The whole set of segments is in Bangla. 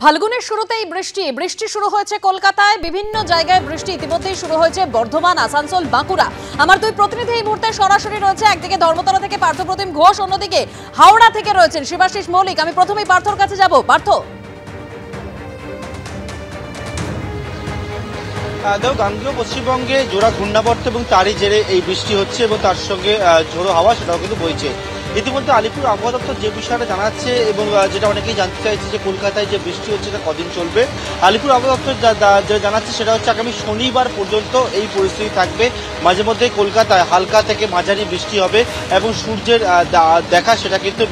ফাল্গুনের শুরুতেই বৃষ্টি শুরু হয়েছে কলকাতায়। বিভিন্ন জায়গায় বৃষ্টি ইতিমধ্যেই শুরু হয়েছে বর্ধমান, আসানসোল, বাঁকুড়া। আমার দুই প্রতিনিধি এই মুহূর্তে সরাসরি রয়েছে, একদিকে ধর্মতলা থেকে পার্থপ্রতিম ঘোষ, অন্যদিকে হাওড়া থেকে রয়েছেন শিবাশিস মৌলিক। আমি প্রথমেই পার্থর কাছে যাব। পার্থ, গাঙ্গেয় পশ্চিমবঙ্গে জোড়া ঘূর্ণাবর্ত এবং তারই জেরে এই বৃষ্টি হচ্ছে এবং তার সঙ্গে ঝোড়ো হাওয়া সেটাও কিন্তু বইছে। ইতিমধ্যে আলিপুর আবহাওয়া দপ্তর যে বিষয়টা জানাচ্ছে এবং যেটা অনেকেই জানতে চাইছে যে কলকাতায় যে বৃষ্টি হচ্ছে এটা কদিন চলবে। আলিপুর আবহাওয়া দপ্তর যেটা জানাচ্ছে সেটা হচ্ছে আগামী শনিবার পর্যন্ত এই পরিস্থিতি থাকবে। মাঝে মধ্যে কলকাতায় হালকা থেকে মাঝারি বৃষ্টি হবে এবং সূর্যের দেখা সেটা কিন্তু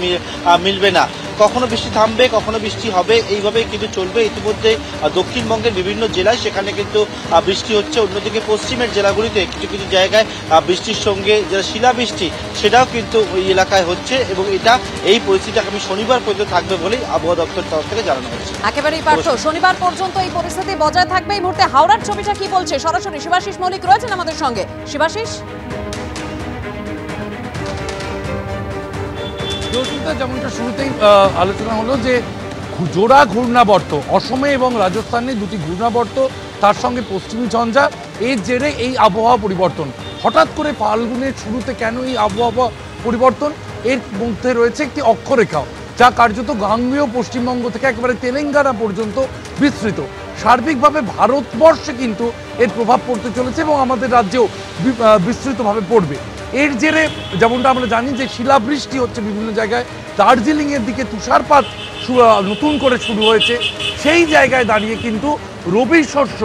মিলবে না। কখনো বৃষ্টি থামবে, কখনো বৃষ্টি হবে, এইভাবেই কিন্তু চলবে। ইতিমধ্যে দক্ষিণবঙ্গের বিভিন্ন জেলায় সেখানে কিন্তু বৃষ্টি হচ্ছে। অন্যদিকে পশ্চিমের জেলাগুলিতে কিছু কিছু জায়গায় বৃষ্টির সঙ্গে যেটা শিলাবৃষ্টি সেটাও কিন্তু ওই এলাকায় হচ্ছে এবং এটা এই পরিস্থিতি আগামী শনিবার পর্যন্ত থাকবে বলেই আবহাওয়া দপ্তর তরফ থেকে জানানো হচ্ছে। একেবারেই পার্থ, শনিবার পর্যন্ত এই পরিস্থিতি বজায় থাকবে। এই মুহূর্তে হাওড়ার ছবিটা কি বলছে? সরাসরি শিবাশিস মৌলিক রয়েছেন আমাদের সঙ্গে। শিবাশিস, যেমনটা শুরুতেই আলোচনা হলো যে জোড়া ঘূর্ণাবর্ত অসমে এবং রাজস্থানে দুটি ঘূর্ণাবর্ত, তার সঙ্গে পশ্চিমী ঝঞ্ঝা, এর জেরে এই আবহাওয়া পরিবর্তন। হঠাৎ করে ফাল্গুনের শুরুতে কেন এই আবহাওয়া পরিবর্তন? এর মধ্যে রয়েছে একটি অক্ষরেখা যা কার্যত গাঙ্গেয় পশ্চিমবঙ্গ থেকে একেবারে তেলেঙ্গানা পর্যন্ত বিস্তৃত। সার্বিকভাবে ভারতবর্ষে কিন্তু এর প্রভাব পড়তে চলেছে এবং আমাদের রাজ্যেও বিস্তৃতভাবে পড়বে। এর জেরে যেমনটা আমরা জানি যে শিলাবৃষ্টি হচ্ছে বিভিন্ন জায়গায়, দার্জিলিংয়ের দিকে তুষারপাত নতুন করে শুরু হয়েছে। সেই জায়গায় দাঁড়িয়ে কিন্তু রবি শস্য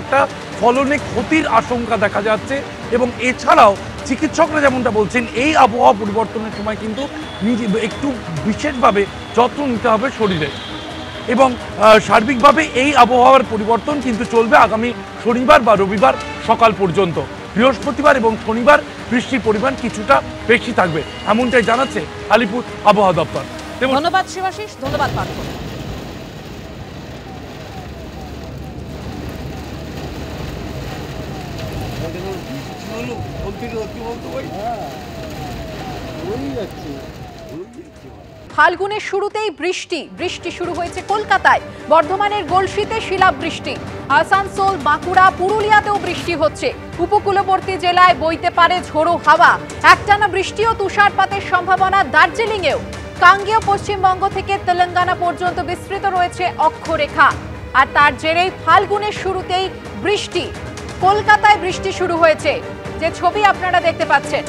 একটা ফলনে ক্ষতির আশঙ্কা দেখা যাচ্ছে এবং এছাড়াও চিকিৎসকরা যেমনটা বলছেন এই আবহাওয়া পরিবর্তনের সময় কিন্তু একটু বিশেষভাবে যত্ন নিতে হবে শরীরে এবং সার্বিকভাবে এই আবহাওয়ার পরিবর্তন কিন্তু চলবে আগামী শনিবার বা রবিবার সকাল পর্যন্ত। বৃহস্পতিবার এবং শনিবার বৃষ্টির পরিমাণ কিছুটা বেশি থাকবে এমনটাই জানাচ্ছে আলিপুর আবহাওয়া দপ্তর। ধন্যবাদ শিবাশিস, ধন্যবাদ পার্থ। ফাল্গুনের শুরুতেই বৃষ্টি শুরু হয়েছে কলকাতায়। বর্ধমানের গলসিতে শিলাবৃষ্টি, আসানসোল, বাঁকুড়া, পুরুলিয়াতেও বৃষ্টি হচ্ছে। উপকূলবর্তী জেলায় বইতে পারে ঝোড়ো হাওয়া। একটানা বৃষ্টি ও তুষারপাতের সম্ভাবনা দার্জিলিংয়েও। গাঙ্গেয় পশ্চিমবঙ্গ থেকে তেলেঙ্গানা পর্যন্ত বিস্তৃত রয়েছে অক্ষরেখা। আর তার জেরেই ফাল্গুনের শুরুতেই বৃষ্টি। কলকাতায় বৃষ্টি শুরু হয়েছে, যে ছবি আপনারা দেখতে পাচ্ছেন।